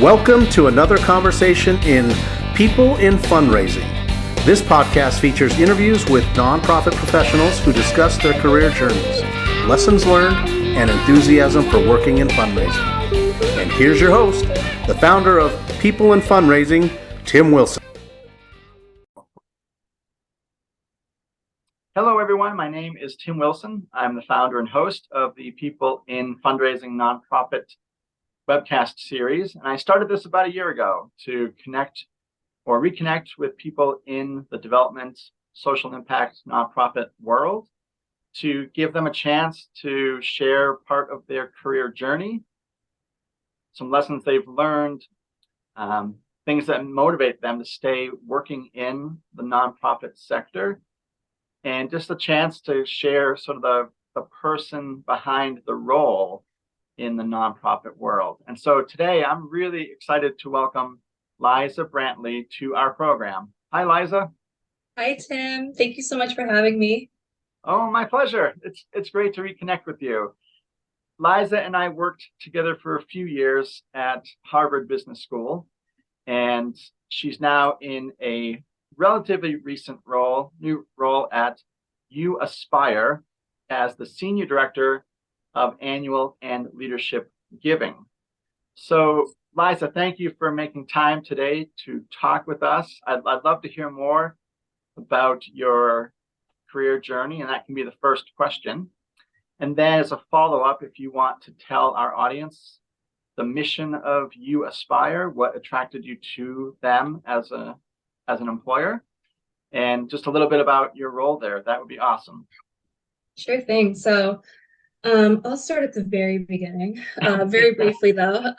Welcome to another conversation in People in Fundraising. This podcast features interviews with nonprofit professionals who discuss their career journeys, lessons learned, and enthusiasm for working in fundraising. And here's your host, the founder of People in Fundraising, Tim Wilson. Hello, everyone. My name is Tim Wilson. I'm the founder and host of the People in Fundraising nonprofit webcast series. And I started this about a year ago to connect or reconnect with people in the development, social impact nonprofit world, to give them a chance to share part of their career journey, some lessons they've learned, things that motivate them to stay working in the nonprofit sector, and just a chance to share sort of the person behind the role in the nonprofit world. And so today I'm really excited to welcome Liza Brantley to our program. Hi, Liza. Hi, Tim. Thank you so much for having me. Oh, my pleasure. It's great to reconnect with you. Liza and I worked together for a few years at Harvard Business School, and she's now in a relatively recent new role at uAspire as the Senior Director of Annual and Leadership Giving. So, Liza, thank you for making time today to talk with us. I'd love to hear more about your career journey, and that can be the first question. And then as a follow-up, if you want to tell our audience the mission of uAspire, what attracted you to them as an employer, and just a little bit about your role there, that would be awesome. Sure thing. So I'll start at the very beginning, very briefly though.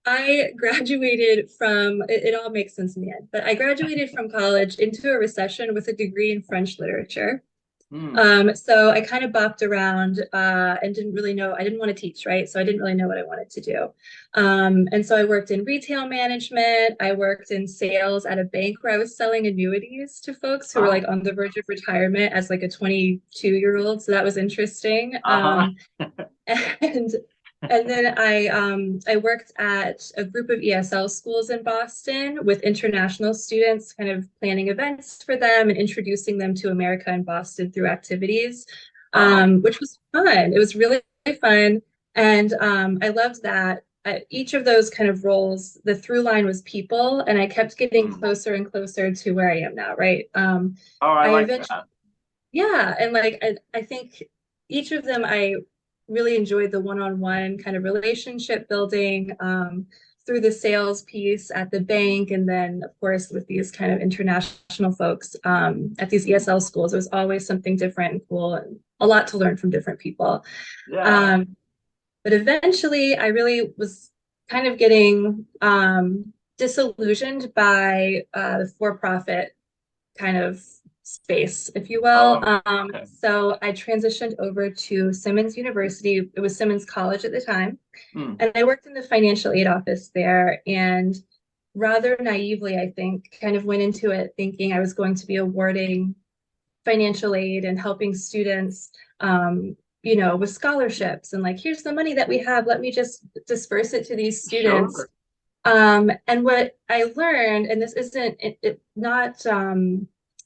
I graduated from, it all makes sense in the end, but I graduated from college into a recession with a degree in French literature. So I kind of bopped around and didn't really know, I didn't want to teach, right? So I didn't really know what I wanted to do. And so I worked in retail management. I worked in sales at a bank where I was selling annuities to folks who were like on the verge of retirement as like a 22-year-old. So that was interesting. And then I worked at a group of ESL schools in Boston with international students, kind of planning events for them and introducing them to America and Boston through activities, which was fun. It was really fun. And I loved that. Each of those kind of roles, the through line was people, and I kept getting closer and closer to where I am now, right? I like that. Yeah, and like I think each of them I really enjoyed the one-on-one kind of relationship building through the sales piece at the bank, and then of course with these kind of international folks at these ESL schools. It was always something different and cool, and a lot to learn from different people. Yeah. But eventually I really was kind of getting disillusioned by the for-profit kind of space, if you will. Okay. So I transitioned over to Simmons University. It was Simmons College at the time. And I worked in the financial aid office there. And rather naively, I think, kind of went into it thinking I was going to be awarding financial aid and helping students, with scholarships and like, here's the money that we have. Let me just disperse it to these students. Sure. And what I learned, and this isn't not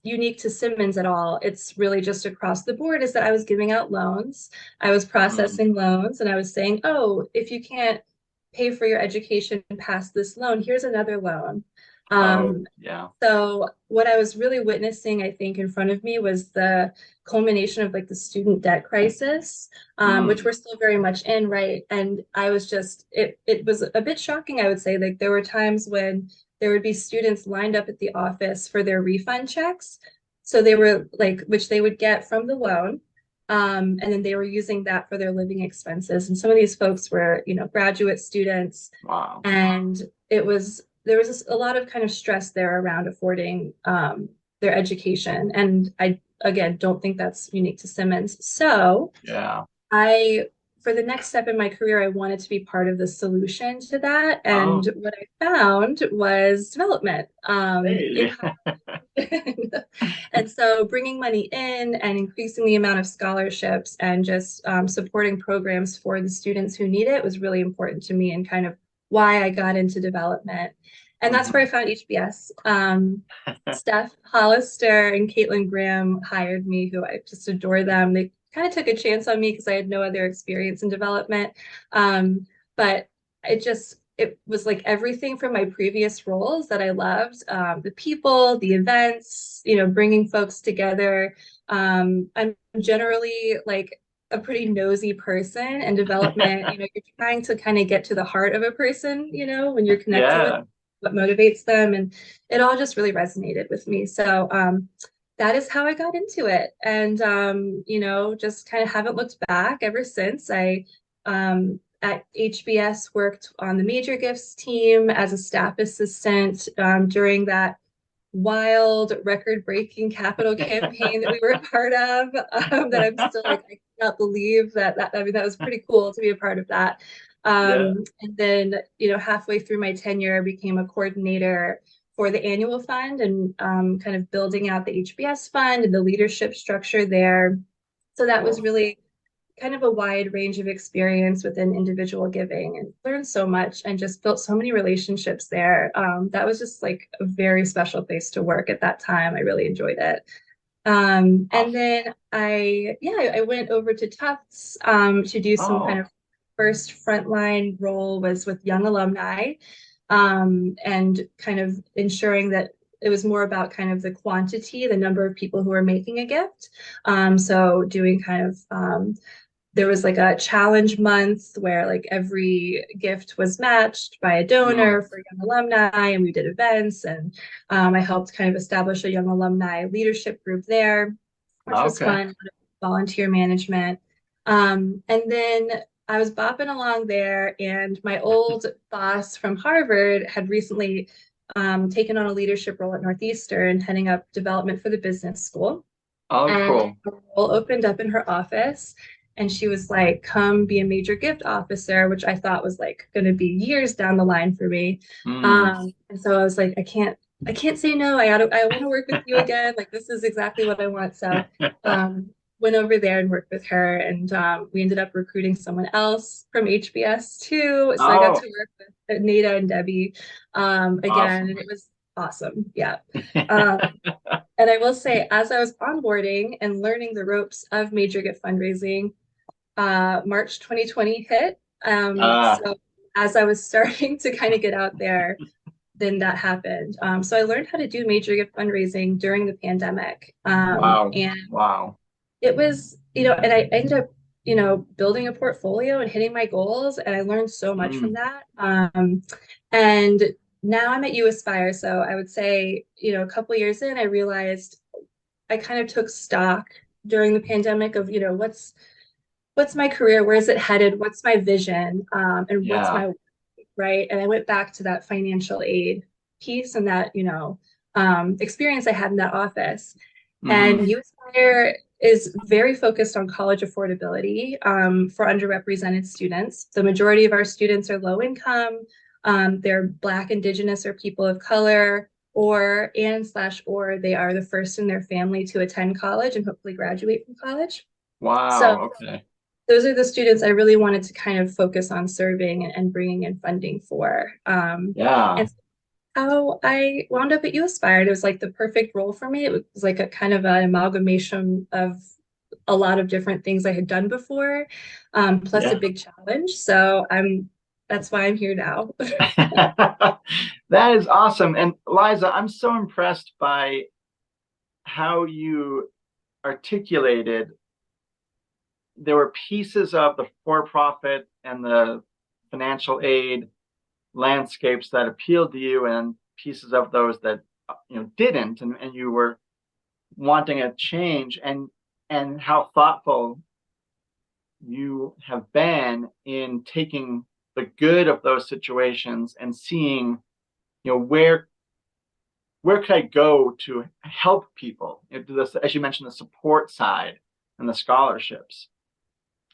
unique to Simmons at all, it's really just across the board, is that I was giving out loans. I was processing loans, and I was saying, oh, if you can't pay for your education past this loan, here's another loan. So what I was really witnessing, I think, in front of me was the culmination of like the student debt crisis, which we're still very much in, right? And I was just, it was a bit shocking, I would say. Like there were times when there would be students lined up at the office for their refund checks. So they were like, which they would get from the loan. And then they were using that for their living expenses. And some of these folks were, graduate students. Wow. And there was a lot of kind of stress there around affording their education. And I, again, don't think that's unique to Simmons. So yeah, for the next step in my career, I wanted to be part of the solution to that. And what I found was development. And so bringing money in and increasing the amount of scholarships and just supporting programs for the students who need it was really important to me, and kind of why I got into development. And that's where I found HBS. Steph Hollister and Caitlin Graham hired me, who I just adore them. They kind of took a chance on me because I had no other experience in development. But it was like everything from my previous roles that I loved, the people, the events, bringing folks together. I'm generally like a pretty nosy person, and development, you're trying to kind of get to the heart of a person, when you're connected with what motivates them. And it all just really resonated with me. So that is how I got into it. And, just kind of haven't looked back ever since. I at HBS worked on the major gifts team as a staff assistant during that wild record-breaking capital campaign that we were a part of, that I'm still like, I cannot believe that was pretty cool to be a part of that. And then, halfway through my tenure, I became a coordinator for the annual fund and kind of building out the HBS fund and the leadership structure there. So that was really kind of a wide range of experience within individual giving, and learned so much and just built so many relationships there. That was just like a very special place to work at that time. I really enjoyed it. And then I went over to Tufts to do some kind of first frontline role was with young alumni, and kind of ensuring that it was more about kind of the quantity, the number of people who are making a gift. So doing kind of there was like a challenge month where like every gift was matched by a donor for young alumni, and we did events, and I helped kind of establish a young alumni leadership group there, which was fun, volunteer management. And then I was bopping along there, and my old boss from Harvard had recently taken on a leadership role at Northeastern, heading up development for the business school. And a role opened up in her office. And she was like, come be a major gift officer, which I thought was like going to be years down the line for me. And so I was like, I can't say no. I want to work with you again. Like, this is exactly what I want. So went over there and worked with her, and we ended up recruiting someone else from HBS too. So I got to work with Nada and Debbie again, and it was awesome. Yeah. And I will say, as I was onboarding and learning the ropes of major gift fundraising, March 2020 hit. So as I was starting to kind of get out there, then that happened. So I learned how to do major gift fundraising during the pandemic. And it was, and I ended up, building a portfolio and hitting my goals. And I learned so much from that. And now I'm at uAspire. So I would say, a couple years in, I realized I kind of took stock during the pandemic of, what's my career? Where is it headed? What's my vision? And what's my work, right? And I went back to that financial aid piece and that, experience I had in that office. And uAspire is very focused on college affordability for underrepresented students. The majority of our students are low income. They're Black, Indigenous, or people of color, or they are the first in their family to attend college and hopefully graduate from college. Those are the students I really wanted to kind of focus on serving and bringing in funding for. And so how I wound up at uAspire, it was like the perfect role for me. It was like a kind of an amalgamation of a lot of different things I had done before, plus a big challenge. So that's why I'm here now. That is awesome. And Liza, I'm so impressed by how you articulated there were pieces of the for-profit and the financial aid landscapes that appealed to you, and pieces of those that didn't, and you were wanting a change, and how thoughtful you have been in taking the good of those situations and seeing, where could I go to help people? As you mentioned, the support side and the scholarships,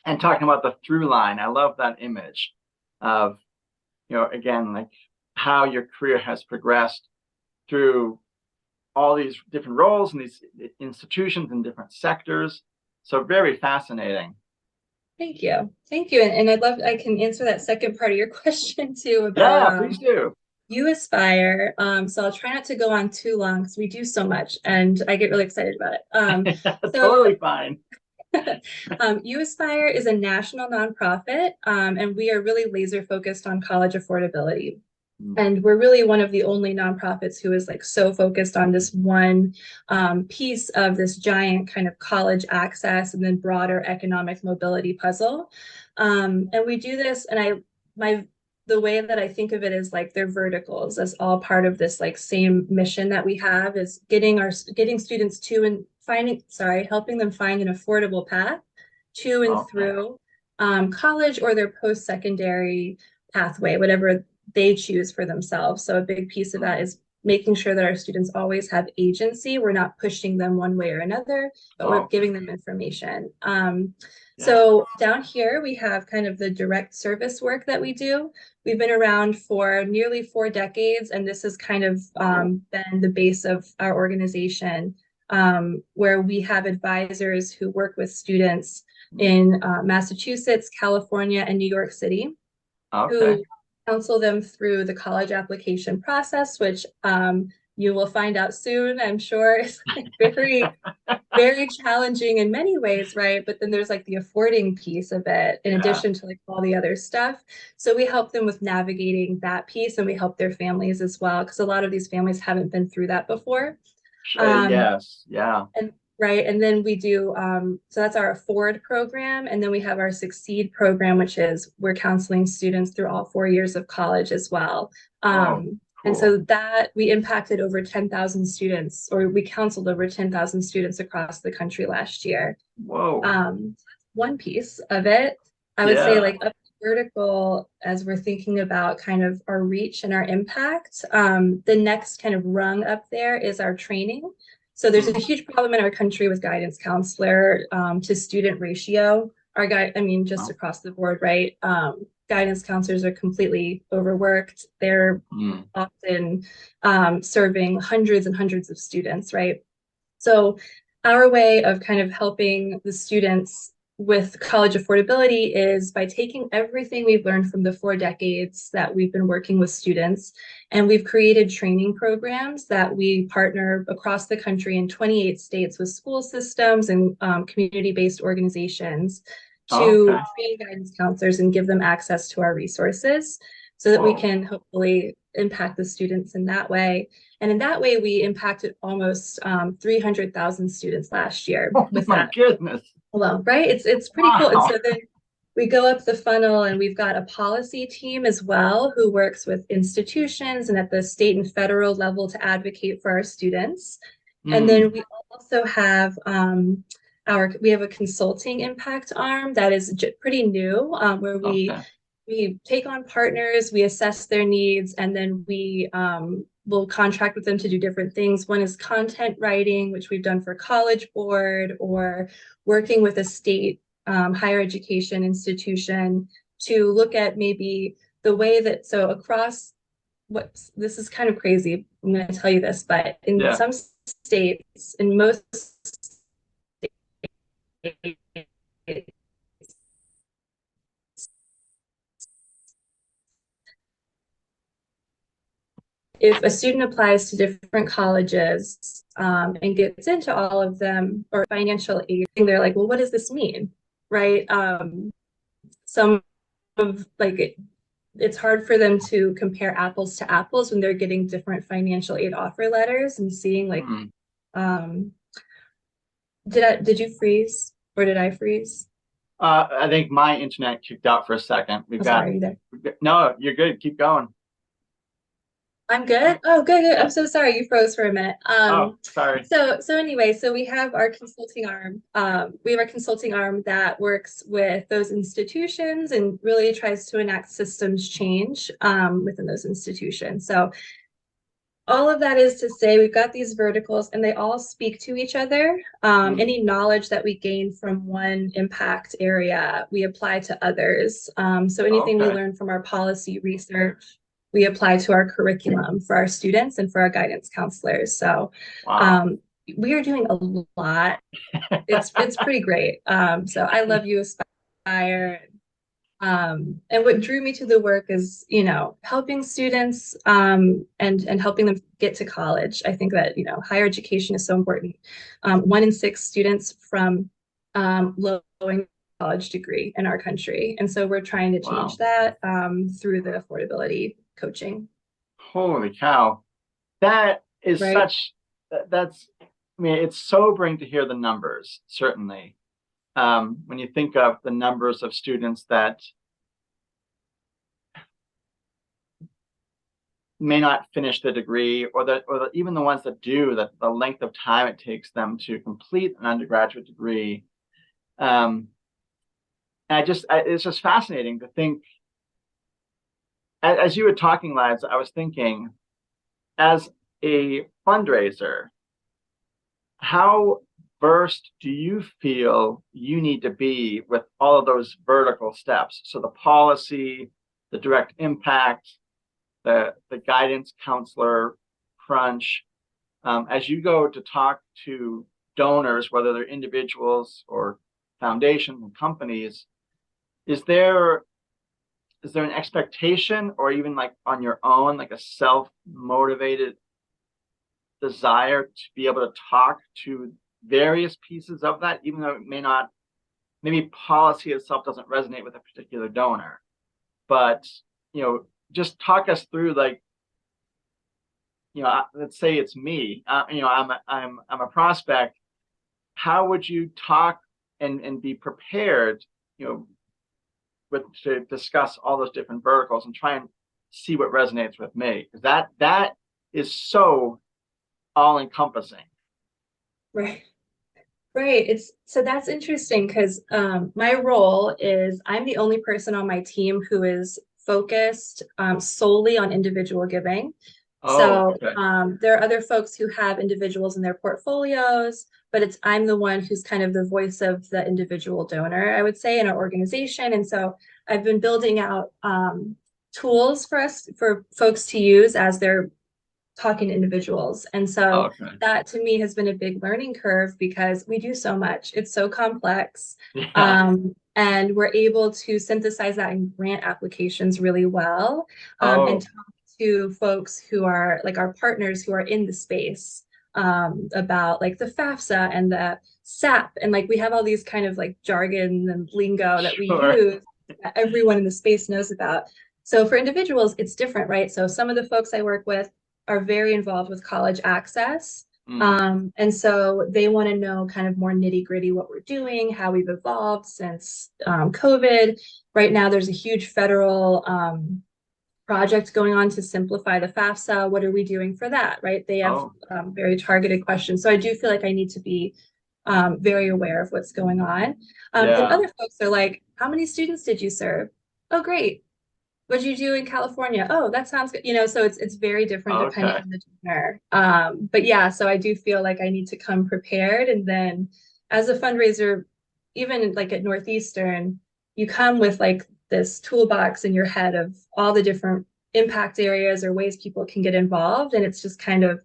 and talking about the through line. I love that image of, again, like how your career has progressed through all these different roles and these institutions in different sectors. So very fascinating. Thank you. Thank you. And I can answer that second part of your question too Yeah, about please do. uAspire. So I'll try not to go on too long because we do so much and I get really excited about it. So Totally fine. uAspire is a national nonprofit, and we are really laser focused on college affordability. And we're really one of the only nonprofits who is like so focused on this one piece of this giant kind of college access and then broader economic mobility puzzle. And we do this, and the way that I think of it is like they're verticals as all part of this like same mission that we have is getting students to and helping them find an affordable path to and through college or their post-secondary pathway, whatever they choose for themselves. So a big piece of that is making sure that our students always have agency. We're not pushing them one way or another, but we're giving them information. So down here, we have kind of the direct service work that we do. We've been around for nearly 4 decades, and this has kind of been the base of our organization, where we have advisors who work with students in Massachusetts, California, and New York City, who counsel them through the college application process, which you will find out soon, I'm sure, is like very, very challenging in many ways, right? But then there's like the affording piece of it, in addition to like all the other stuff. So we help them with navigating that piece, and we help their families as well, because a lot of these families haven't been through that before. Yes, yeah. Right. And then we do, so that's our Afford program. And then we have our Succeed program, which is we're counseling students through all 4 years of college as well. And so that we impacted over 10,000 students, or we counseled over 10,000 students across the country last year. One piece of it, I would say like up vertical, as we're thinking about kind of our reach and our impact, the next kind of rung up there is our training. So there's a huge problem in our country with guidance counselor to student ratio. Just across the board, right? Guidance counselors are completely overworked. They're often serving hundreds and hundreds of students, right? So our way of kind of helping the students with college affordability is by taking everything we've learned from the 4 decades that we've been working with students, and we've created training programs that we partner across the country in 28 states with school systems and community-based organizations to train guidance counselors and give them access to our resources so that we can hopefully impact the students in that way. And in that way, we impacted almost 300,000 students last year. With my goodness. Well, right? It's pretty cool. And so then we go up the funnel, and we've got a policy team as well who works with institutions and at the state and federal level to advocate for our students. And then we also have we have a consulting impact arm that is pretty new, where we take on partners, we assess their needs, and then we will contract with them to do different things. One is content writing, which we've done for College Board, or working with a state higher education institution to look at maybe the way that, so across this is kind of crazy, I'm going to tell you this, but in some states, in most states, if a student applies to different colleges and gets into all of them, or financial aid, they're like, well, what does this mean? Right? Some of it's hard for them to compare apples to apples when they're getting different financial aid offer letters and seeing like, did you freeze, or did I freeze? I think my internet kicked out for a second. Sorry, are you there? No, you're good. Keep going. I'm good. Oh, good. I'm so sorry. You froze for a minute. Sorry. So anyway, so we have our consulting arm. We have our consulting arm that works with those institutions and really tries to enact systems change within those institutions. So all of that is to say, we've got these verticals and they all speak to each other. Any knowledge that we gain from one impact area, we apply to others. So anything we learn from our policy research, we apply to our curriculum for our students and for our guidance counselors. So we are doing a lot. It's pretty great. So I love uAspire. uAspire. And what drew me to the work is, helping students and helping them get to college. I think that, higher education is so important. 1 in 6 students from low-income college degree in our country. And so we're trying to change that through the affordability coaching. Holy cow. That is Right. it's sobering to hear the numbers, certainly. When you think of the numbers of students that may not finish the degree, or even the ones that do, that the length of time it takes them to complete an undergraduate degree. And it's just fascinating to think, as you were talking, Liza, I was thinking, as a fundraiser, how versed do you feel you need to be with all of those vertical steps? So the policy, the direct impact, the guidance counselor crunch, as you go to talk to donors, whether they're individuals or foundations and companies, is there an expectation, or even like on your own, like a self-motivated desire to be able to talk to various pieces of that, even though it may not, maybe policy itself doesn't resonate with a particular donor, but just talk us through, like, let's say it's me, I'm a prospect. How would you talk and be prepared, to discuss all those different verticals and try and see what resonates with me? Because that is so all encompassing. Right. Right. So that's interesting because my role is I'm the only person on my team who is focused solely on individual giving. So Okay. there are other folks who have individuals in their portfolios, but I'm the one who's kind of the voice of the individual donor, I would say, in our organization. And so I've been building out tools for folks to use as they're talking to individuals. And so Okay. that to me has been a big learning curve because we do so much. It's so complex. Yeah. And we're able to synthesize that in grant applications really well, and talk to folks who are like our partners who are in the space about like the FAFSA and the SAP. And like we have all these kind of like jargon and lingo that we use that everyone in the space knows about. So for individuals, it's different, right? So some of the folks I work with are very involved with college access. And so they want to know kind of more nitty gritty what we're doing, how we've evolved since COVID. Right now, there's a huge federal project going on to simplify the FAFSA. What are we doing for that, right? They have very targeted questions. So I do feel like I need to be very aware of what's going on. And other folks are like, how many students did you serve? Oh, great. What did you do in California? Oh, that sounds good. So it's very different depending on the donor. But yeah, so I do feel like I need to come prepared. And then as a fundraiser, even like at Northeastern, you come with like this toolbox in your head of all the different impact areas or ways people can get involved. And it's just kind of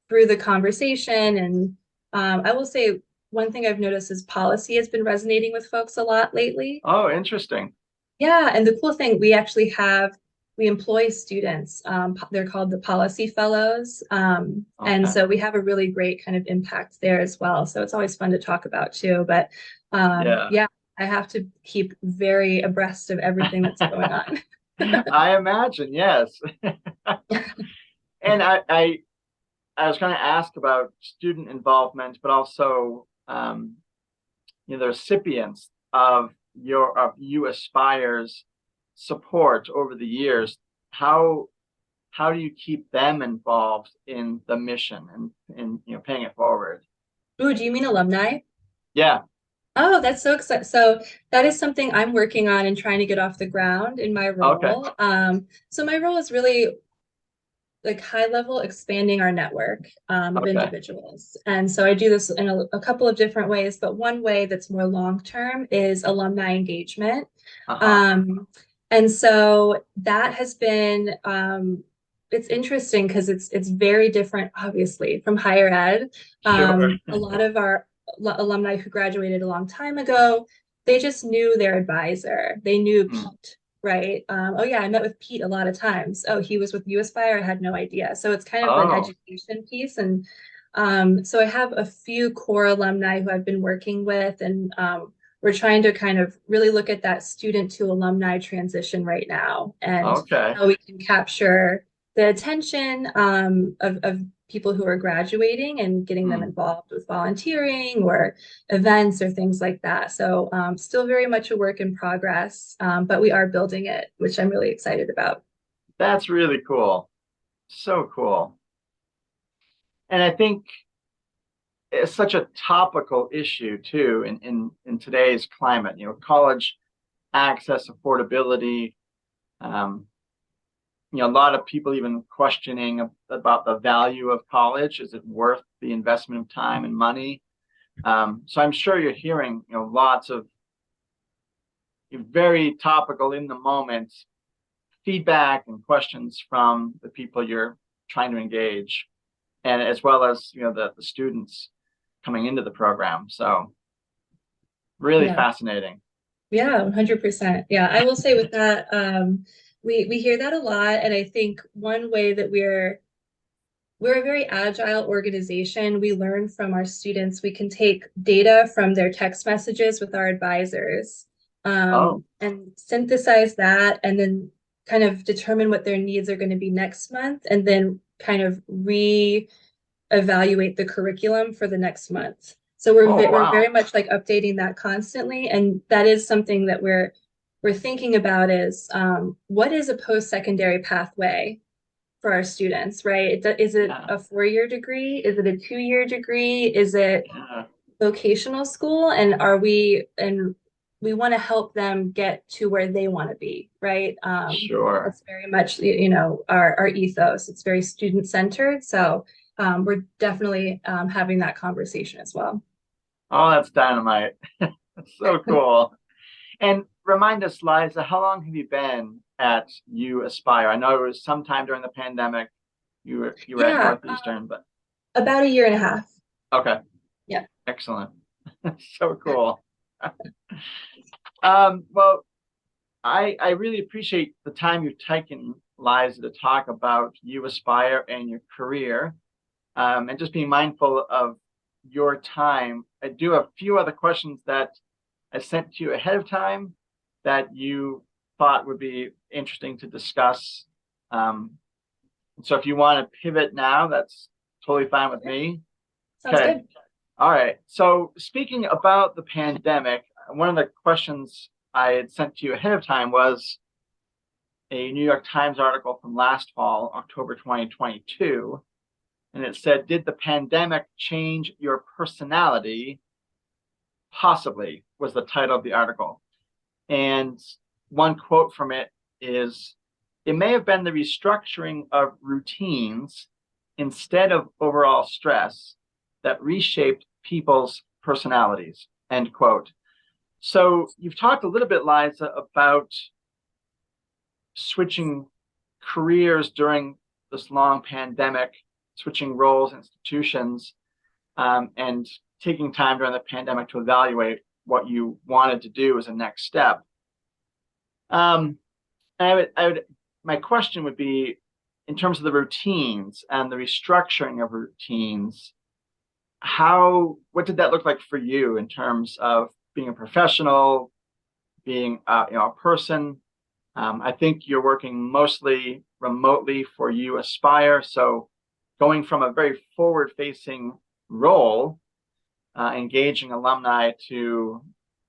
through the conversation. And I will say one thing I've noticed is policy has been resonating with folks a lot lately. Oh, interesting. Yeah, and the cool thing, we employ students. They're called the policy fellows. And so we have a really great kind of impact there as well. So it's always fun to talk about too. But yeah, I have to keep very abreast of everything that's going on. I imagine, yes. And I was going to ask about student involvement, but also the recipients of uAspire's support over the years. How do you keep them involved in the mission and paying it forward? Ooh, do you mean alumni? Yeah. Oh, that's so exciting. So that is something I'm working on and trying to get off the ground in my role. So my role is really like high level expanding our network of individuals. And so I do this in a couple of different ways, but one way that's more long-term is alumni engagement. And so that has been, it's interesting because it's very different, obviously, from higher ed. A lot of our alumni who graduated a long time ago, they just knew their advisor. They knew Mm. Pete, right? Oh yeah, I met with Pete a lot of times. Oh, he was with uAspire. I had no idea. So it's kind of an Oh, education piece. And so I have a few core alumni who I've been working with, and we're trying to kind of really look at that student to alumni transition right now, and okay. how we can capture the attention of people who are graduating and getting them Mm. involved with volunteering or events or things like that. So still very much a work in progress, but we are building it, which I'm really excited about. That's really cool. So cool. And I think it's such a topical issue too in today's climate. College access, affordability. Um, a lot of people even questioning about the value of college. Is it worth the investment of time and money? So I'm sure you're hearing, lots of very topical in the moment feedback and questions from the people you're trying to engage, and as well as the students coming into the program. So really Yeah. fascinating. Yeah, 100%. Yeah, I will say with that, we hear that a lot, and I think one way that we're a very agile organization. We learn from our students. We can take data from their text messages with our advisors, Oh, and synthesize that, and then kind of determine what their needs are going to be next month, and then kind of evaluate the curriculum for the next month. So oh we're wow. very much like updating that constantly, and that is something that we're thinking about is what is a post-secondary pathway for our students, right? Is it Yeah, a 4-year degree? Is it a 2-year degree? Is it yeah, vocational school? And we want to help them get to where they want to be, right? sure. That's very much, our ethos. It's very student centered. So we're definitely having that conversation as well. Oh, that's dynamite. That's so cool. And remind us, Liza, how long have you been at uAspire? I know it was sometime during the pandemic. You were at Yeah, Northeastern, but about a year and a half. okay, Yeah. excellent. So cool. Well, I really appreciate the time you've taken, Liza, to talk about uAspire and your career, and just being mindful of your time. I do have a few other questions that I sent to you ahead of time that you thought would be interesting to discuss. Um, so if you want to pivot now, that's totally fine with Sure. me. Sounds Okay. good. All right. So speaking about the pandemic, one of the questions I had sent to you ahead of time was a New York Times article from last fall, October 2022. And it said, did the pandemic change your personality? Possibly was the title of the article. And one quote from it is, it may have been the restructuring of routines instead of overall stress that reshaped people's personalities, end quote. So you've talked a little bit, Liza, about switching careers during this long pandemic, switching roles, institutions, and taking time during the pandemic to evaluate what you wanted to do as a next step. Um, my question would be, in terms of the routines and the restructuring of routines, what did that look like for you in terms of being a professional, being a person? I think you're working mostly remotely for uAspire, so going from a very forward-facing role, engaging alumni, to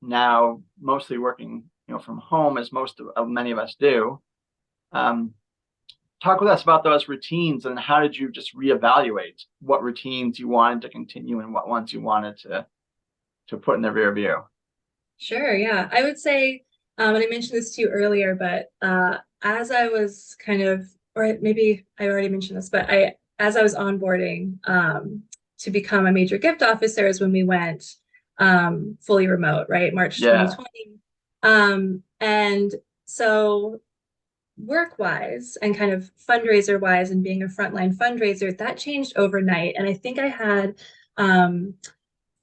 now mostly working from home, as many of us do. Talk with us about those routines, and how did you just reevaluate what routines you wanted to continue and what ones you wanted to put in the rear view? Sure, yeah. I would say, and I mentioned this to you earlier, but as I was kind of, or maybe I already mentioned this, but as I was onboarding to become a major gift officer is when we went fully remote, right? March Yeah. 2020. And so work-wise and kind of fundraiser-wise and being a frontline fundraiser, that changed overnight. And I think I had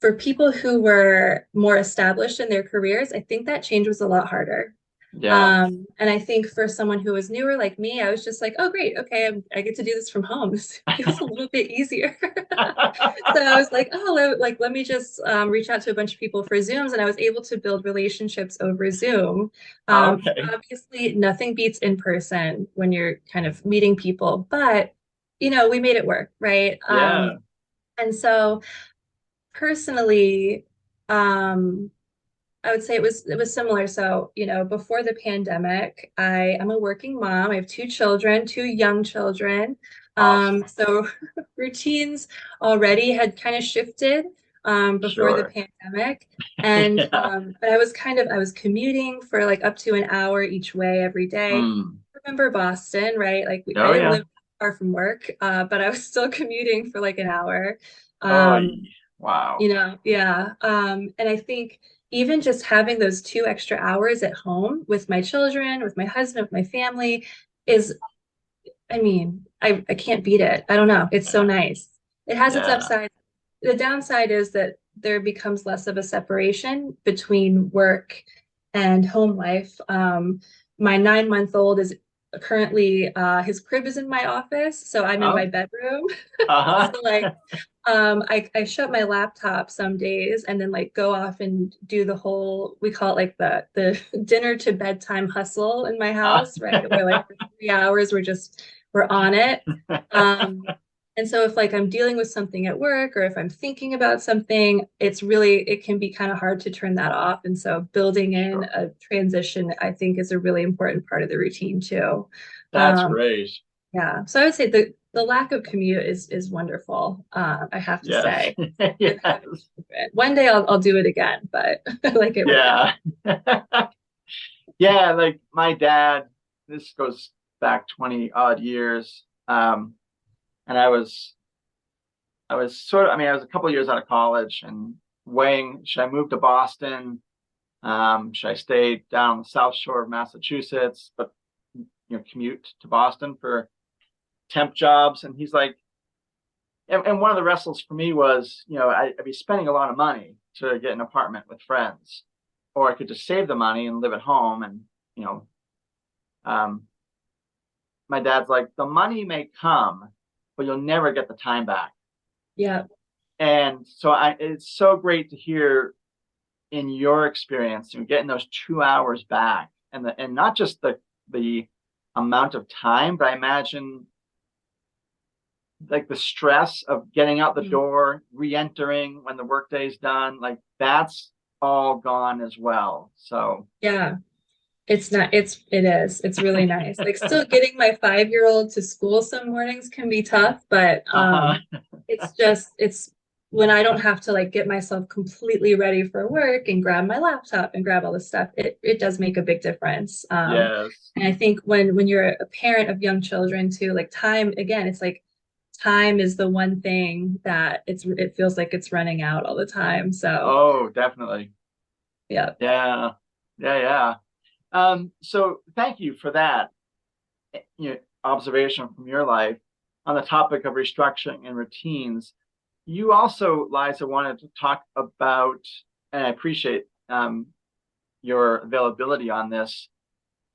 for people who were more established in their careers, I think that change was a lot harder. Yeah. And I think for someone who was newer like me, I was just like, oh, great. Okay, I get to do this from home. This feels a little bit easier. So I was like, oh, let me just reach out to a bunch of people for Zooms. And I was able to build relationships over Zoom. Okay. Obviously, nothing beats in person when you're kind of meeting people, but we made it work, right? Yeah. And so personally, I would say it was similar. So, before the pandemic, I am a working mom. I have two children, two young children. Awesome. So routines already had kind of shifted before the Sure. pandemic. And Yeah. but I was commuting for like up to an hour each way every day. Mm. Remember Boston, right? Like I Oh didn't yeah. live far from work, but I was still commuting for like an hour. Oh, Um, wow. yeah. And I think even just having those 2 extra hours at home with my children, with my husband, with my family is, I mean, I can't beat it. I don't know. It's so Yeah. nice. It has its Yeah. upside. The downside is that there becomes less of a separation between work and home life. My 9-month-old is currently, his crib is in my office, so I'm in my Oh. bedroom. So Uh-huh. like I shut my laptop some days and then like go off and do the whole, we call it like the dinner to bedtime hustle in my house, right? Where like for 3 hours we're on it. Um, and so if like I'm dealing with something at work or if I'm thinking about something, it can be kind of hard to turn that off. And so building in Sure. a transition, I think, is a really important part of the routine too. That's Um, great. yeah, so I would say the lack of commute is wonderful. I have to Yes. say. Yes. I'm having one day I'll do it again, but I like it right now. Yeah. Yeah, like my dad, this goes back 20 odd years. And I was sort of, I mean, I was a couple of years out of college and weighing, should I move to Boston? Should I stay down the South Shore of Massachusetts, but commute to Boston for temp jobs? And he's like, and one of the wrestles for me was, I'd be spending a lot of money to get an apartment with friends, or I could just save the money and live at home. And, you know, um, my dad's like, the money may come, but you'll never get the time back. Yeah. And so it's so great to hear in your experience, getting those 2 hours back, and not just the amount of time, but I imagine like the stress of getting out the Mm. door, re-entering when the workday's done, like that's all gone as well. So Yeah. It is. It's really nice. Like still getting my 5-year-old to school some mornings can be tough, but uh-huh. it's when I don't have to like get myself completely ready for work and grab my laptop and grab all this stuff, it does make a big difference. Yes. And I think when you're a parent of young children too, like time, again, it's like time is the one thing that it feels like it's running out all the time. So Oh, definitely. yeah. Yeah. Yeah, yeah. So thank you for that, observation from your life on the topic of restructuring and routines. You also, Liza, wanted to talk about, and I appreciate your availability on this,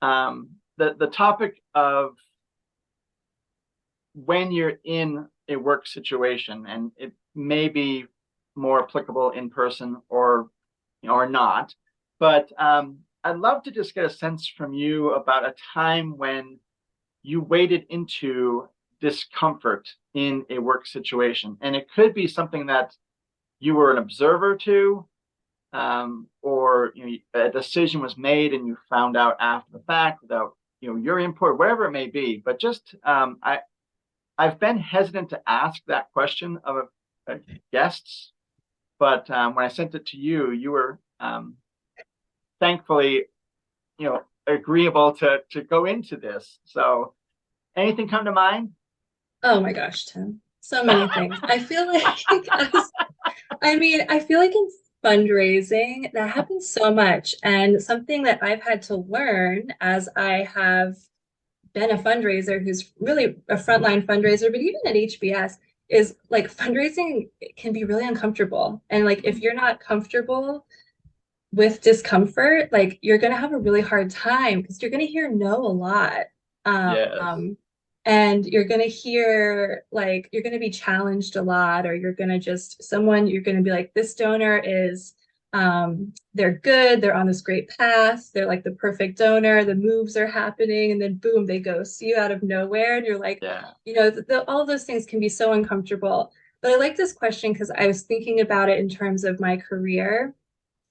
the topic of when you're in a work situation, and it may be more applicable in person or not, but I'd love to just get a sense from you about a time when you waded into discomfort in a work situation. And it could be something that you were an observer to, or a decision was made and you found out after the fact without your input, whatever it may be. But just I've been hesitant to ask that question of guests, but when I sent it to you, you were thankfully agreeable to go into this. So anything come to mind? Oh my gosh, Tim. So many things. I feel like I feel like in fundraising, that happens so much. And something that I've had to learn as I have been a fundraiser who's really a frontline fundraiser, but even at HBS, is like fundraising can be really uncomfortable. And like if you're not comfortable with discomfort, like you're gonna have a really hard time because you're gonna hear no a lot. Yes. And you're gonna hear like you're gonna be challenged a lot, or you're gonna just someone you're gonna be like, this donor is they're good, they're on this great path, they're like the perfect donor, the moves are happening, and then boom, they ghost you out of nowhere, and you're like, Yeah. all of those things can be so uncomfortable. But I like this question because I was thinking about it in terms of my career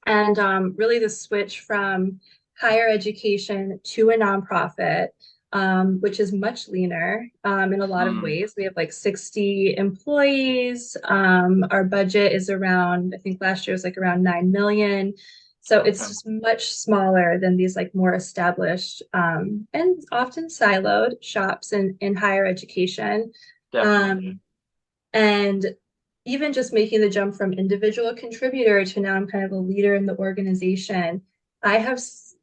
and really the switch from higher education to a nonprofit, which is much leaner in a lot of Mm. ways. We have like 60 employees. Our budget is around, I think last year was like around 9 million. So it's Okay. just much smaller than these like more established and often siloed shops in higher education. Definitely. Um, and even just making the jump from individual contributor to now I'm kind of a leader in the organization, I have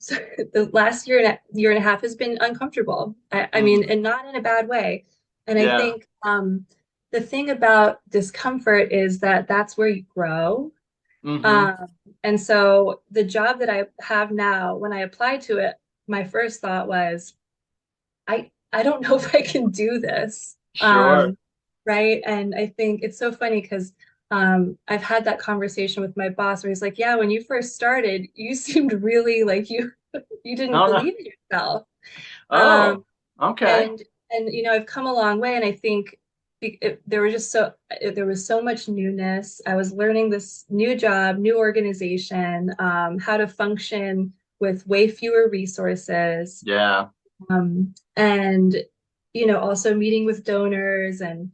the last year and a half has been uncomfortable. I mean, Mm. and not in a bad way. And I Yeah. think the thing about discomfort is that that's where you grow. Mm-hmm. Um, and so the job that I have now, when I applied to it, my first thought was, I don't know if I can do this. Sure. Right. And I think it's so funny because I've had that conversation with my boss where he's like, yeah, when you first started, you seemed really like you didn't Oh, no. believe in yourself. Um, Oh, okay. and I've come a long way, and I think there was so much newness. I was learning this new job, new organization, how to function with way fewer resources, Yeah. and also meeting with donors and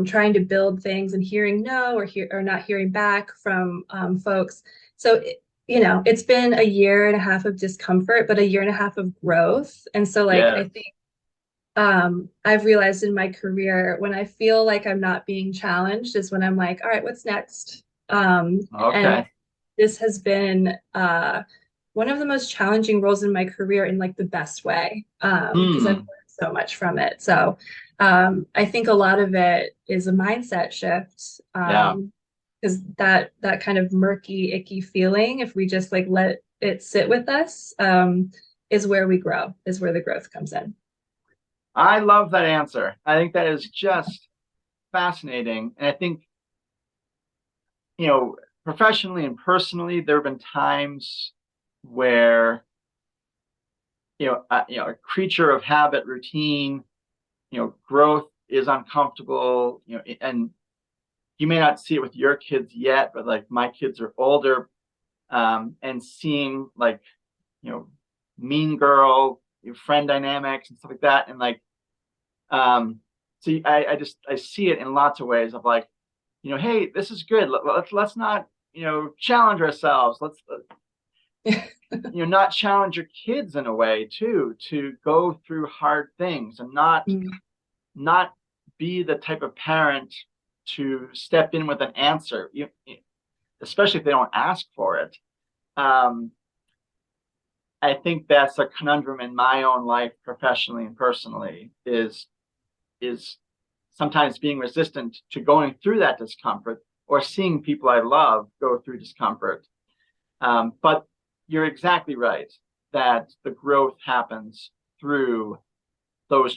trying to build things and hearing no or not hearing back from folks. So it's been a year and a half of discomfort, but a year and a half of growth. And so like Yeah. I think I've realized in my career when I feel like I'm not being challenged is when I'm like, all right, what's next? And Okay. this has been one of the most challenging roles in my career in like the best way, because I've Hmm. learned so much from it. So I think a lot of it is a mindset shift, Yeah. because that kind of murky, icky feeling, if we just like let it sit with us, is where we grow, is where the growth comes in. I love that answer. I think that is just fascinating. And I think, you know, professionally and personally, there have been times where, a creature of habit, routine, growth is uncomfortable, and you may not see it with your kids yet, but like my kids are older, and seeing like, you know, mean girl, friend dynamics and stuff like that. And like, so I see it in lots of ways of like, hey, this is good. Let's not, challenge ourselves. Let's, not challenge your kids in a way too, to go through hard things and not be the type of parent to step in with an answer, especially if they don't ask for it. Um, I think that's a conundrum in my own life, professionally and personally, is sometimes being resistant to going through that discomfort or seeing people I love go through discomfort. But you're exactly right that the growth happens through those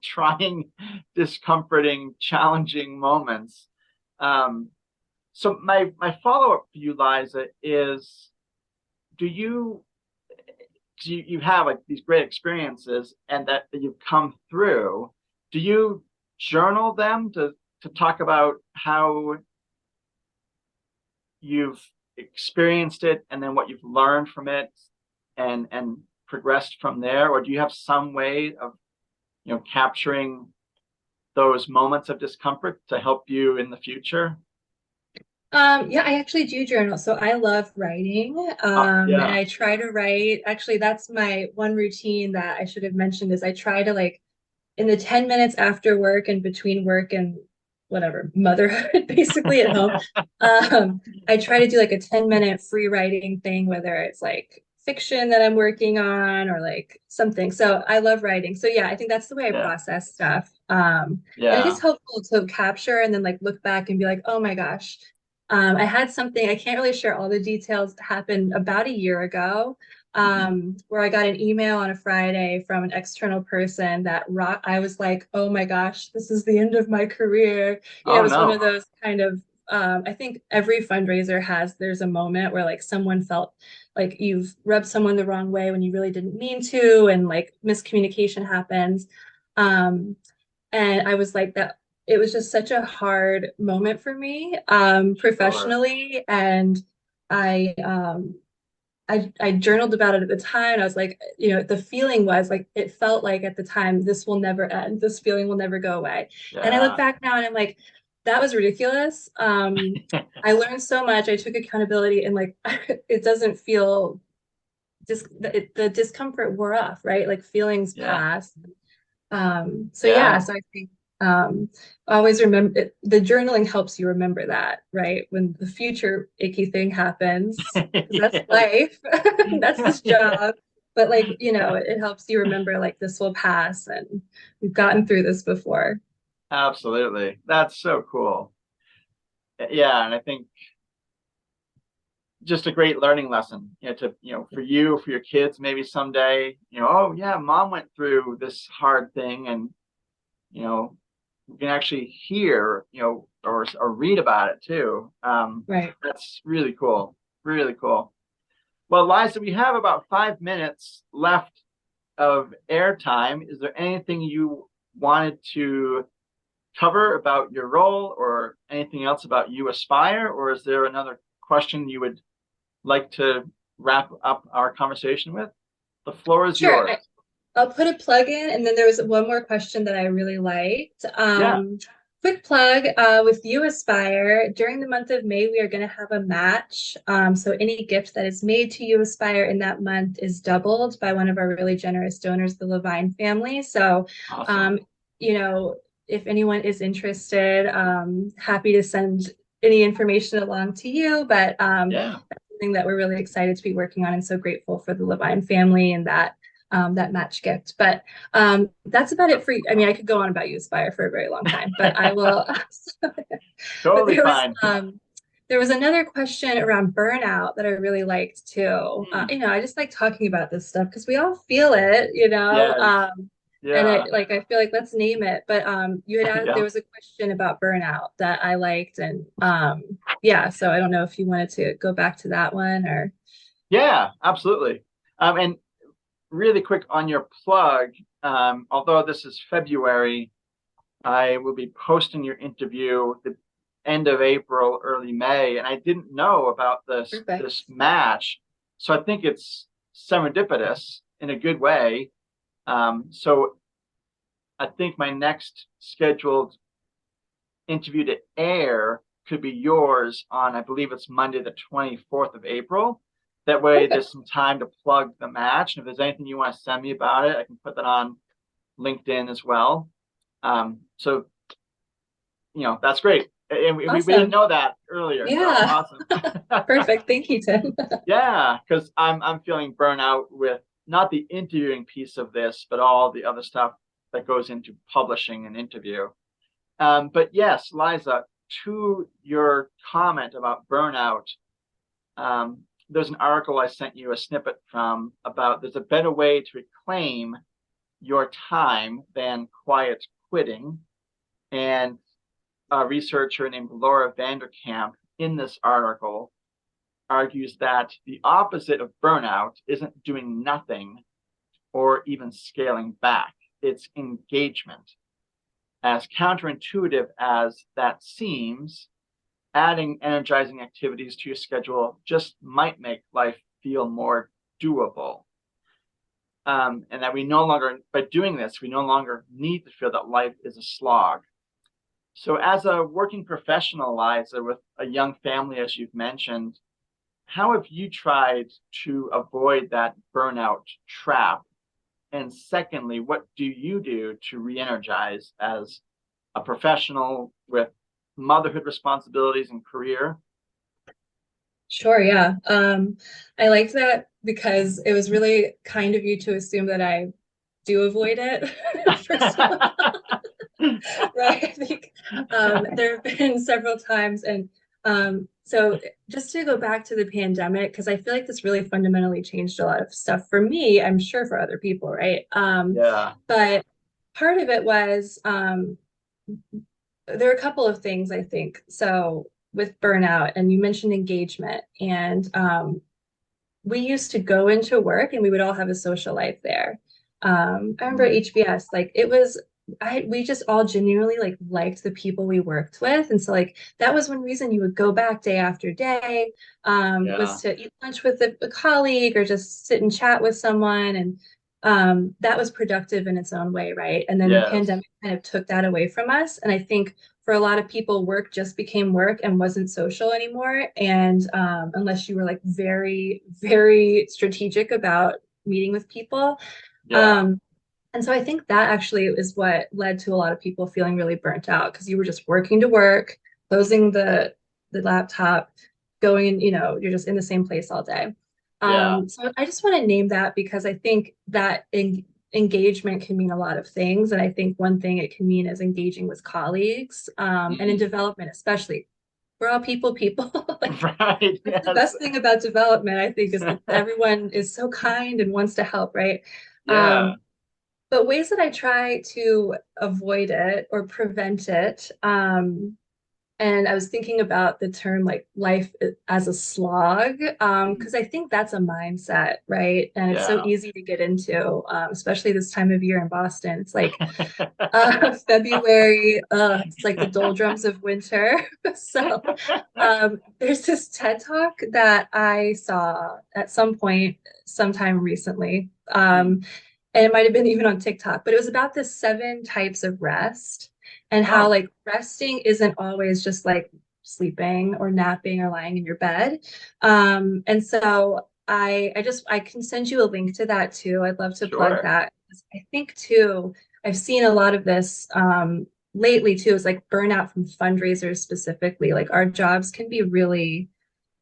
trying, discomforting, challenging moments. So my follow up for you, Liza, is do you have like these great experiences and that you've come through? Do you journal them to talk about how you've experienced it and then what you've learned from it and progressed from there, or do you have some way of capturing those moments of discomfort to help you in the future? Yeah, I actually do journal. So I love writing. And Yeah. I try to write. Actually, that's my one routine that I should have mentioned is I try to like in the 10 minutes after work and between work and whatever, motherhood, basically at home. I try to do like a 10-minute free writing thing, whether it's like fiction that I'm working on or like something. So I love writing. So yeah, I think that's the way I Yeah. process stuff. And it Yeah. is helpful to capture and then like look back and be like, oh my gosh, I had something, I can't really share all the details, happened about a year ago, where I got an email on a Friday from an external person that I was like, oh my gosh, this is the end of my career. You know, Oh it was one no. of those kind of, I think every fundraiser there's a moment where like someone felt like you've rubbed someone the wrong way when you really didn't mean to, and like miscommunication happens. Um, and I was like that. It was just such a hard moment for me, Sure. professionally, and I, um, I journaled about it at the time. And I was like, you know, the feeling was like it felt like at the time this will never end. This feeling will never go away. And I look Yeah. back now and I'm like, that was ridiculous. I learned so much. I took accountability, and like it doesn't feel the discomfort wore off, right? Like feelings Yeah. pass. So yeah, Yeah. so I think always remember the journaling helps you remember that, right? When the future icky thing happens, because that's Yes. life, that's this Yeah. job. But like, you know, it helps you remember like this will pass and we've gotten through this before. Absolutely. That's so cool. Yeah, and I think just a great learning lesson, for you, for your kids, maybe someday, oh yeah, mom went through this hard thing, and you know, you can actually hear, or read about it too. Right. That's really cool. Really cool. Well, Liza, we have about 5 minutes left of airtime. Is there anything you wanted to cover about your role, or anything else about uAspire, or is there another question you would like to wrap up our conversation with? The floor is Sure. yours. I'll put a plug in, and then there was one more question that I really liked. Yeah. Quick plug with uAspire. During the month of May, we are going to have a match. So any gift that is made to uAspire in that month is doubled by one of our really generous donors, the Levine family. So, Awesome. um, you know, if anyone is interested, happy to send any information along to you. But Yeah. that's something that we're really excited to be working on, and so grateful for the Levine family and that match gift. But that's about it for you. I mean, I could go on about uAspire for a very long time, but I will. But Totally fine. there was another question around burnout that I really liked too. Hmm. You know, I just like talking about this stuff because we all feel it, you know. Yes. And Yeah. I feel like let's name it. But you had asked, Yeah. there was a question about burnout that I liked, and yeah. So I don't know if you wanted to go back to that one or. Yeah, absolutely. And really quick on your plug, although this is February, I will be posting your interview the end of April, early May, and I didn't know about this Perfect. match, so I think it's serendipitous in a good way. So I think my next scheduled interview to air could be yours on, I believe it's Monday, the 24th of April. That way, Perfect. there's some time to plug the match. And if there's anything you want to send me about it, I can put that on LinkedIn as well. So, that's great. And we didn't Awesome. know that earlier. So Yeah. awesome. Perfect. Thank you, Tim. Yeah, because I'm feeling burnout with not the interviewing piece of this, but all the other stuff that goes into publishing an interview. But yes, Liza, to your comment about burnout, there's an article I sent you a snippet from about there's a better way to reclaim your time than quiet quitting. And a researcher named Laura Vanderkamp in this article argues that the opposite of burnout isn't doing nothing or even scaling back, it's engagement. As counterintuitive as that seems, adding energizing activities to your schedule just might make life feel more doable. And that by doing this, we no longer need to feel that life is a slog. So, as a working professional, Liza, with a young family, as you've mentioned, how have you tried to avoid that burnout trap? And secondly, what do you do to re-energize as a professional with motherhood responsibilities and career? Sure, yeah. I liked that because it was really kind of you to assume that I do avoid it, first of all, right? I think there have been several times, and so just to go back to the pandemic, because I feel like this really fundamentally changed a lot of stuff for me, I'm sure for other people, right? Yeah. But part of it was there are a couple of things I think. So with burnout, and you mentioned engagement, and we used to go into work and we would all have a social life there. I remember Mm. HBS, like it was, we just all genuinely like liked the people we worked with. And so like that was one reason you would go back day after day, Yeah. was to eat lunch with a colleague or just sit and chat with someone. And that was productive in its own way, right? And then the Yes. pandemic kind of took that away from us. And I think for a lot of people, work just became work and wasn't social anymore. And unless you were like very, very strategic about meeting with people. Yeah. Um, and so I think that actually is what led to a lot of people feeling really burnt out because you were just working to work, closing the laptop, going, you're just in the same place all day. Yeah. So I just want to name that because I think that engagement can mean a lot of things. And I think one thing it can mean is engaging with colleagues, and in Mm. development, especially. We're all people. Like Right. that's the Yes. best thing about development, I think, is that everyone is so kind and wants to help, right? Yeah. Um, but ways that I try to avoid it or prevent it, and I was thinking about the term like life as a slog, Mm. because I think that's a mindset, right? And it's so Yeah. easy to get into, especially this time of year in Boston. It's like February, it's like the doldrums of winter. So there's this TED Talk that I saw at some point, sometime recently. Mm. And it might have been even on TikTok, but it was about the 7 types of rest and how Oh, like resting isn't always just like sleeping or napping or lying in your bed. And so I can send you a link to that too. I'd love to plug sure. that. I think too, I've seen a lot of this lately too, is like burnout from fundraisers specifically. Like our jobs can be really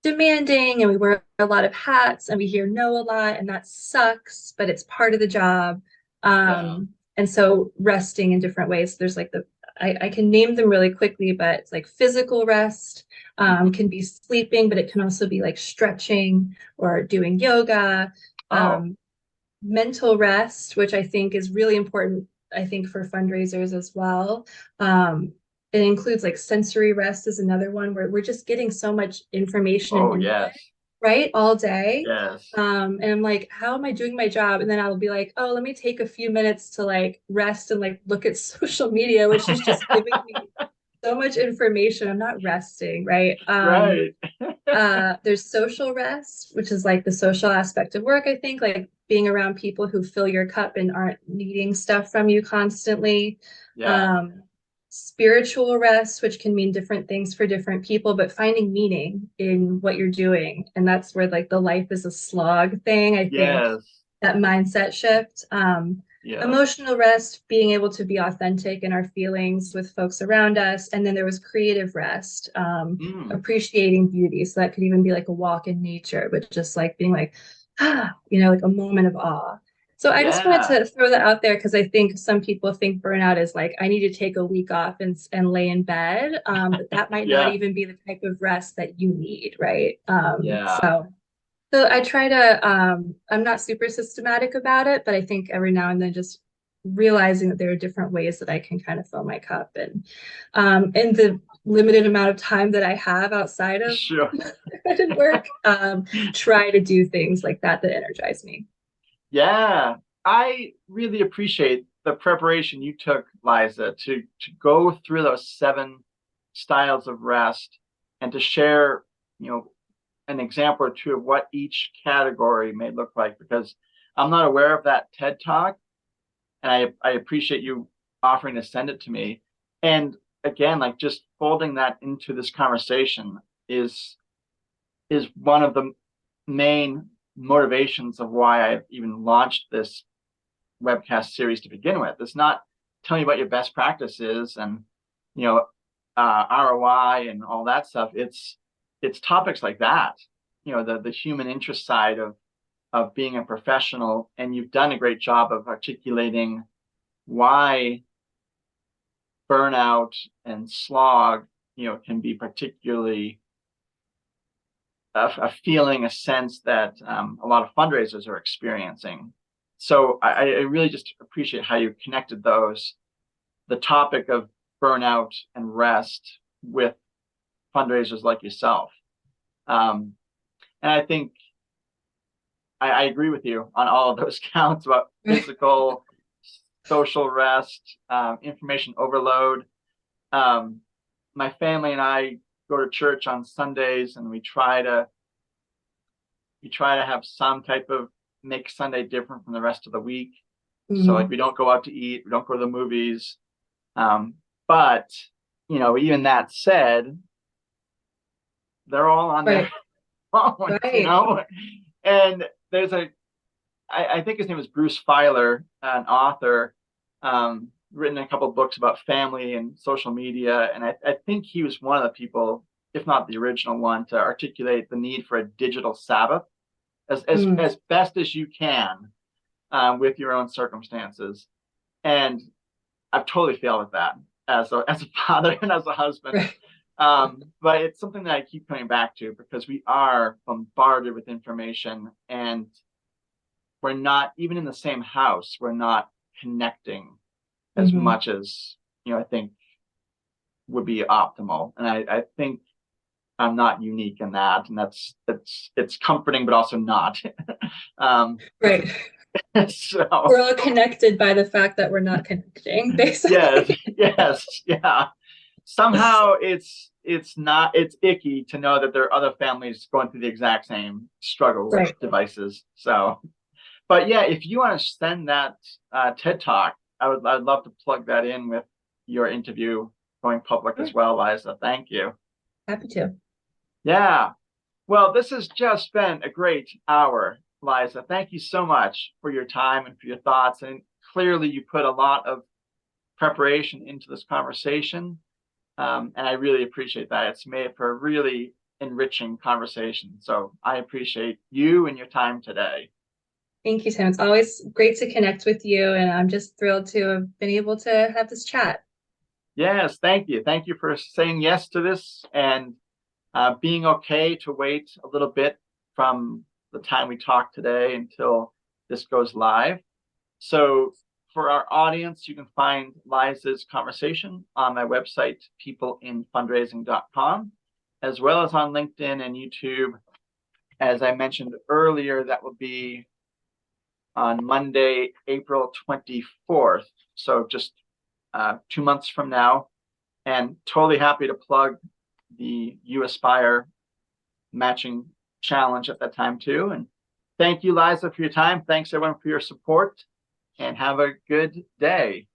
demanding and we wear a lot of hats and we hear no a lot and that sucks, but it's part of the job. Yeah. And so resting in different ways. There's like I can name them really quickly, but it's like physical rest, Mhm. can be sleeping, but it can also be like stretching or doing yoga. Oh, Um, Mental rest, which I think is really important, I think, for fundraisers as well. It includes like sensory rest is another one where we're just getting so much information and oh, input, yes. right, all day. Yes. And I'm like, how am I doing my job? And then I'll be like, oh, let me take a few minutes to like rest and like look at social media, which is just giving me so much information. I'm not resting, right? Right. There's social rest, which is like the social aspect of work, I think, like being around people who fill your cup and aren't needing stuff from you constantly. Yeah. Um, Spiritual rest, which can mean different things for different people, but finding meaning in what you're doing. And that's where like the life is a slog thing, I think, Yes. that mindset shift. Yes. Emotional rest, being able to be authentic in our feelings with folks around us. And then there was creative rest, Mm. appreciating beauty. So that could even be like a walk in nature, but just like being like, like a moment of awe. So I just wanted Yeah. to throw that out there because I think some people think burnout is like, I need to take a week off and lay in bed. But that might not Yeah. even be the type of rest that you need, right? Yeah. So I try to, I'm not super systematic about it, but I think every now and then just realizing that there are different ways that I can kind of fill my cup and in the limited amount of time that I have outside of Sure. work, try to do things like that energize me. Yeah. I really appreciate the preparation you took, Liza, to go through those 7 styles of rest and to share, you know, an example or two of what each category may look like because I'm not aware of that TED Talk. And I appreciate you offering to send it to me. And again, like just folding that into this conversation is is one of the main motivations of why I've even launched this webcast series to begin with. It's not telling you what your best practice is and you know ROI and all that stuff. It's topics like that the human interest side of being a professional, and you've done a great job of articulating why burnout and slog, can be particularly a feeling, a sense that a lot of fundraisers are experiencing. So I really just appreciate how you connected the topic of burnout and rest with fundraisers like yourself. And I think I agree with you on all of those counts about physical, social rest, information overload. My family and I go to church on Sundays, and we try to have some type of make Sunday different from the rest of the week. Mm-hmm. So like we don't go out to eat, we don't go to the movies. But even that said, they're all on their phone, And there's I think his name is Bruce Feiler, an author, written a couple of books about family and social media. And I think he was one of the people, if not the original one, to articulate the need for a digital Sabbath as best as you can with your own circumstances. And I've totally failed at that as a father and as a husband. Right. But it's something that I keep coming back to because we are bombarded with information, and we're not, even in the same house, we're not connecting as much as, I think would be optimal. And I think I'm not unique in that. And it's comforting, but also not. Right. So we're all connected by the fact that we're not connecting, basically. Yes. Yeah. Somehow it's icky to know that there are other families going through the exact same struggle with devices. So, but yeah, if you want to send that TED Talk, I'd love to plug that in with your interview going public as well, Liza. Thank you. Happy to. Yeah. Well, this has just been a great hour, Liza. Thank you so much for your time and for your thoughts. And clearly you put a lot of preparation into this conversation. And I really appreciate that. It's made for a really enriching conversation. So I appreciate you and your time today. Thank you, Tim. It's always great to connect with you. And I'm just thrilled to have been able to have this chat. Yes, thank you. Thank you for saying yes to this and being okay to wait a little bit from the time we talk today until this goes live. So for our audience, you can find Liza's conversation on my website, peopleinfundraising.com, as well as on LinkedIn and YouTube. As I mentioned earlier, that will be on Monday, April 24th. So just 2 months from now. And totally happy to plug the uAspire matching challenge at that time too. And thank you, Liza, for your time. Thanks everyone for your support, and have a good day.